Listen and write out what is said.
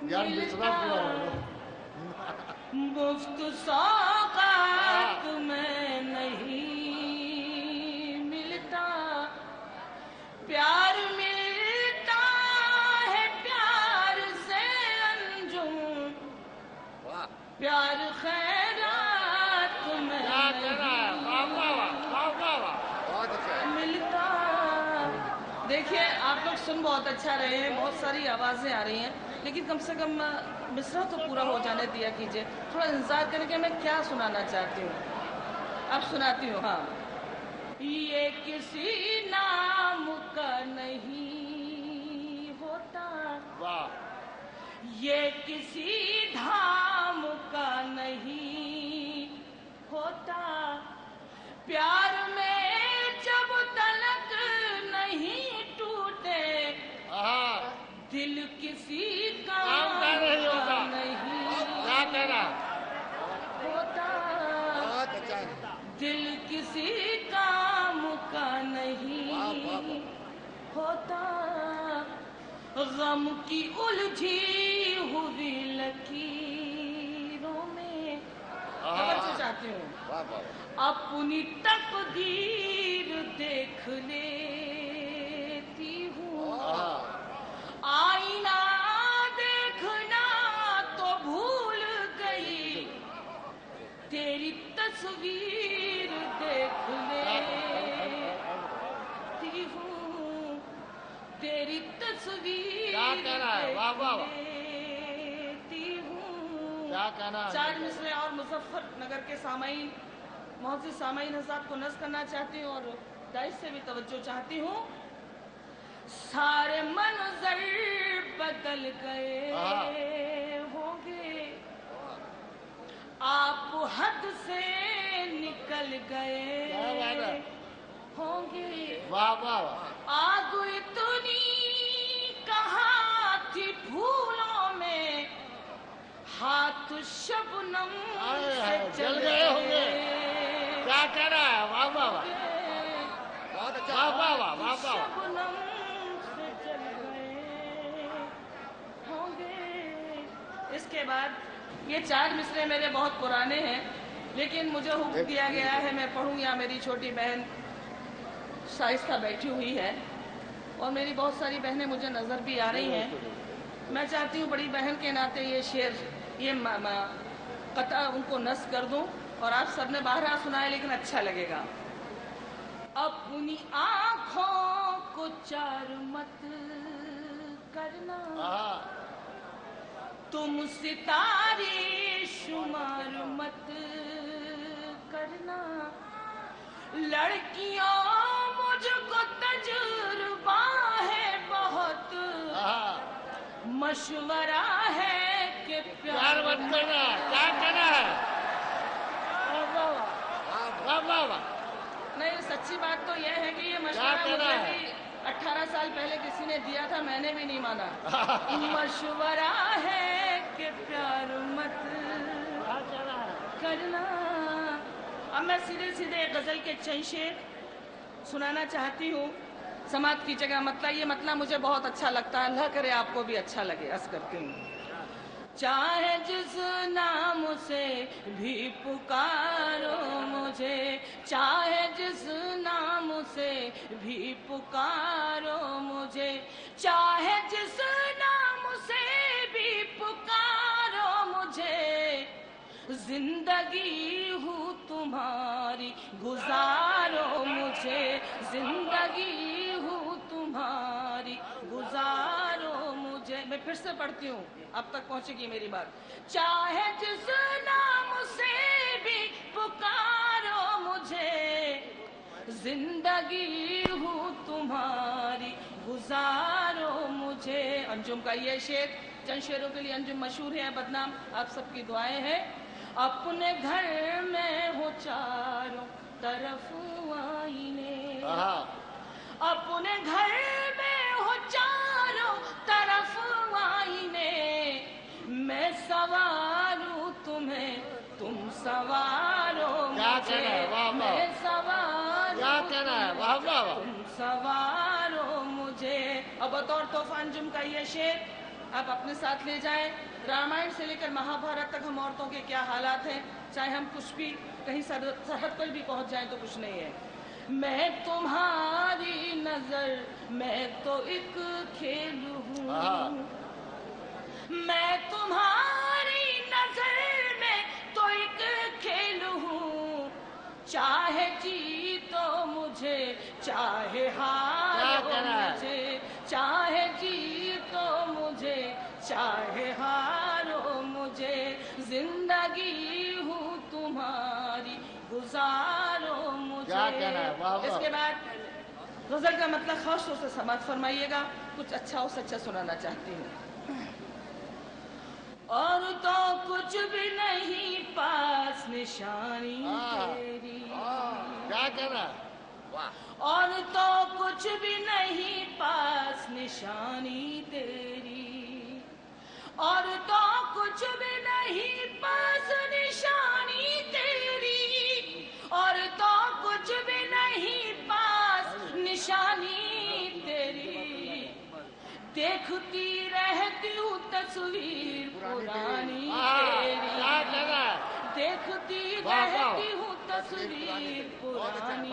मिलता मुफ्त सौगात में नहीं मिलता, प्यार मिलता है प्यार से अंजुम, प्यार खैरात में मिलता। देखिए आप लोग सुन बहुत अच्छा रहे हैं, बहुत सारी आवाजें आ रही हैं, लेकिन कम से कम मिसरा तो पूरा हो जाने दिया कीजिए, थोड़ा इंतजार करें कि मैं क्या सुनाना चाहती हूँ। अब सुनाती हूँ। हाँ, ये किसी नाम का नहीं होता, ये किसी धाम का नहीं होता, प्यार में जब तलक नहीं टूटे दिल किसी काम का नहीं होता, दिल किसी काम का नहीं होता, गम की उलझी हुई लकीरों में तवज्जो चाहती हूँ, अपनी तकदीर देख लेती हूँ, आईना देखना तो भूल गई, तेरी तस्वीर देख लेती हूँ, तेरी तस्वीर देखती हूँ। चार मिसरे और मुजफ्फरनगर के सामाईन, मोहसिन सामाईन हज़रात को नज़्म करना चाहती हूँ और दाइश से भी तवज्जो चाहती हूँ। सारे मंजर बदल गए होंगे, आप हद से निकल गए होंगे, आग इतनी कहाँ थी फूलों में, हाथ शबनम से जल गए होंगे। क्या कह रहा है? वाह वाह वाह, शबनम से जल गए होंगे। इसके बाद ये चार मिसरे मेरे बहुत पुराने हैं, लेकिन मुझे हुक्म दिया गया है मैं पढ़ूं, या मेरी छोटी बहन शाइस्ता बैठी हुई है और मेरी बहुत सारी बहनें मुझे नज़र भी आ रही हैं। मैं चाहती हूँ बड़ी बहन के नाते ये शेर, ये कता उनको नस्ब कर दूं और आप सबने बारहा सुनाए, लेकिन अच्छा लगेगा। अपनी आँखों को चार मत करना, तुम सितारे शुमार मत करना, लड़कियों मुझको तजुर्बा है बहुत, मशवरा है कि प्यार मत करना। क्या करना है? नहीं, सच्ची बात तो यह है कि ये मशवरा मुझे भी 18 साल पहले किसी ने दिया था, मैंने भी नहीं माना। मशवरा है कि प्यार मत करना। अब मैं सीधे सीधे गजल के चंद शेर सुनाना चाहती हूँ, समात की जगह। मतलब ये मतलब मुझे बहुत अच्छा लगता है, अल्लाह करे आपको भी अच्छा लगे। अर्ज़ करती हूँ, चाहे जिस नाम से भी पुकारो मुझे, चाहे जिस नाम से भी पुकारो मुझे, चाहे जिस नाम से भी पुकारो मुझे, जिंदगी हूँ तुम्हारी गुजारो मुझे, जिंदगी हूँ तुम्हारी गुजारो मुझे। मैं फिर से पढ़ती हूँ, अब तक पहुंचेगी मेरी बात। चाहे जिस नाम से भी पुकारो मुझे, जिंदगी हूँ तुम्हारी गुजारो मुझे। अंजुम का ये शेर, चंद शेरों के लिए अंजुम मशहूर है, बदनाम आप सबकी दुआएं हैं। अपने घर में हो चारों तरफ आईने, अपने घर में हो चारों तरफ आईने, मैं सवारूं तुम्हें तुम सवारो मुझे, मैं सवारूं तुम सवारो मुझे। अब बतौर तोहफा अंजुम का ये शेर, आप अपने साथ ले जाएं। रामायण से लेकर महाभारत तक हम औरतों के क्या हालात हैं, चाहे हम कुछ भी कहीं सरहद पर भी पहुंच जाएं तो कुछ नहीं है। मैं तुम्हारी नजर, मैं तो एक खेल हूँ, मैं तुम्हारी नजर में तो एक खेल हूँ, चाहे जीतो मुझे चाहे हारो मुझे, चाहे जीतो मुझे चाहे हारो मुझे, जिंदगी हूँ तुम्हारी गुजारो मुझे। इसके बाद गजल का मतलब खास तौर से समाज फरमाइएगा, कुछ अच्छा और सच्चा सुनाना चाहती हूँ। और तो कुछ भी नहीं पास निशानी तेरी, क्या कहना है? और तो कुछ भी नहीं पास निशानी तेरी, और तो कुछ भी नहीं पास निशानी तेरी, और तो कुछ भी नहीं पास निशानी तेरी, देखती रहती हूँ तस्वीर पुरानी तेरी, देखती रहती हूँ तस्वीर पुरानी।